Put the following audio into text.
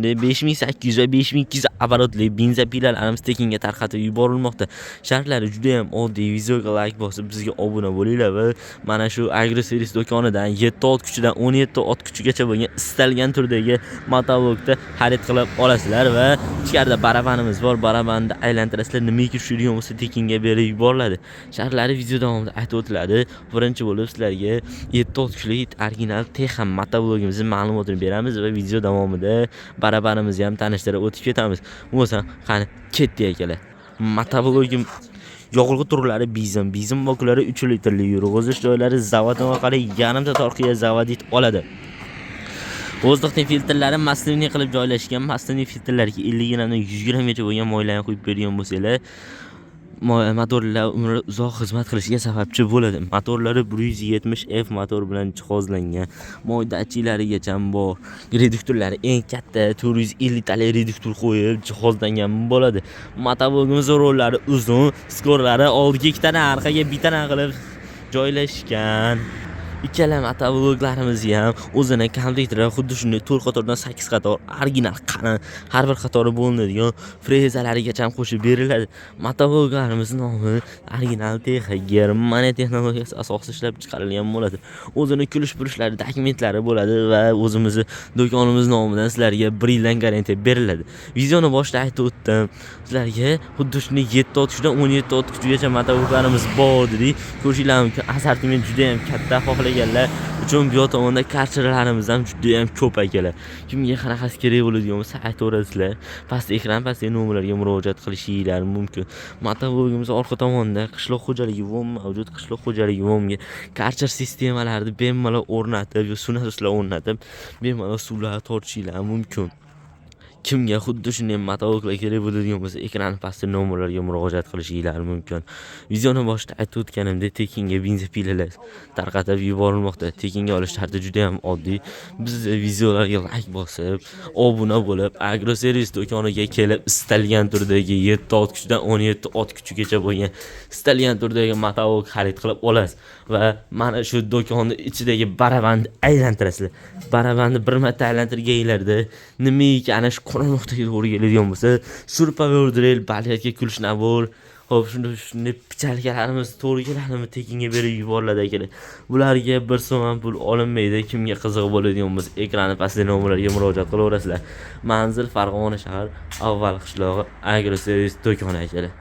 shunday 5800 va 5200 оборотli benzopilalarimiz tekinga tarqatib yuborilmoqda. Shartlari juda ham oddiy. Videoga like bosib bizga obuna bo'linglar va mana shu Agroservis do'konidan 7 ot kuchidan 17 ot kuchigacha bo'lgan istalgan turdagi motovlokda xarid qilib olasizlar va ichkarida barabanimiz bor. Barabanni aylantirasizlar, nimaiki tushirgan bo'lsa tekinga berib yuboriladi. Shartlari video davomida aytib o'tiladi. Birinchi bo'lib sizlarga 7 ot kuchli original Texam motovlogimizning ma'lumotini beramiz va video davomida barabanimizni ham tanishtirib o'tib ketamiz. Bo'lsa, qani ketdi akalar. Motovlogim yog'ilg'i turlari bizim boklari 3 litrli yurg'izish joylari zavod orqali yarimta torqiya zavodit oladi. Vozdukning filtrlari masliniy qilib joylashgan. Masliniy filtrlarga 50 gramdan 100 gramgacha bo'lgan moylarni quyib bergan bo'lsanglar, motorlar umri uzoq xizmat qilishiga sababchi bo'ladi. Motorlari 170F motor bilan jihozlangan. Moy datchiklarigacha bor. Reduktorlari eng katta 450 talik reduktor qo'yib jihozlangan bo'ladi. Motovlogimiz rollari uzun, skorlari oldiga 2 tana, orqaga 1 tana qilib joylashgan. Ikkala motovloglarimiz ham o'zining kompyuterida xuddi shunday 4 qatordan 8 qator original qalin har bir qatori bo'linadigan frezalarigacha qo'shib beriladi. Motovloglarimiz nomi original Texa Germaniya texnologiyasi asosida ishlab chiqarilgan bo'ladi. O'zining kulish-pulishlari, dokumentlari bo'ladi va o'zimizning do'konimiz nomidan sizlarga 1 yildan garantiya beriladi. Videoni boshida aytib o'tdim. Sizlarga xuddi shunday 7 ot kuchdan 17 ot kuchgacha motovloglarimiz bor dedik. Ko'ringlar mumkin, assortiment juda ham katta. Xohlaganlar uchun bu tomonda kartchalarimiz ham juda ham ko'p akalar. Kimga qanaqasi kerak bo'ladigan bo'lsa aytaverasizlar. Pastda ekran, pastda nomerlarga murojaat qilishingiz mumkin. Motovlogimiz orqa tomonda qishloq xo'jaligi vom mavjud. Qishloq xo'jaligi vomga karcher sistemalarni bemalol o'rnatib, suv nasoslari o'rnatib, bemalol suvlar tortishingiz mumkin. Kimga xuddi shunday motovloglar kerak bo'ladigan bo'lsa, ekran pastda nomerlarga murojaat qilishingiz mumkin. Videoni boshida aytib o'tganimdek, tekinga benzopilalar tarqatib yuborilmoqda. Tekinga olish sharti juda ham oddiy. Bizning videolarga like bosib, obuna bo'lib, Agroservis do'koniga kelib, istalgan turdagi 7 ot kuchidan 17 ot kuchigacha bo'lgan istalgan turdagi motovlog xarid qilib olasiz va mana shu do'konning ichidagi barabanni aylantirasizlar. Barabanni bir marta aylantirganinglarda nimaiki ana shu qora nuqtaga to'g'ri keladigan bo'lsa, surpaverdirel balyatga kulish nabor. Xo'p, shunday pichalkalarimiz to'g'ri keladimi tekinga berib yuboriladi akalar. Bularga 1 so'm ham pul olinmaydi. Kimga qiziq bo'ladigan bo'lsa, ekrani pastdagi nomerlarga murojaat qilaverasizlar. Manzil Farg'ona shahar, avval qishlog'i, Agroservis do'koni akalar.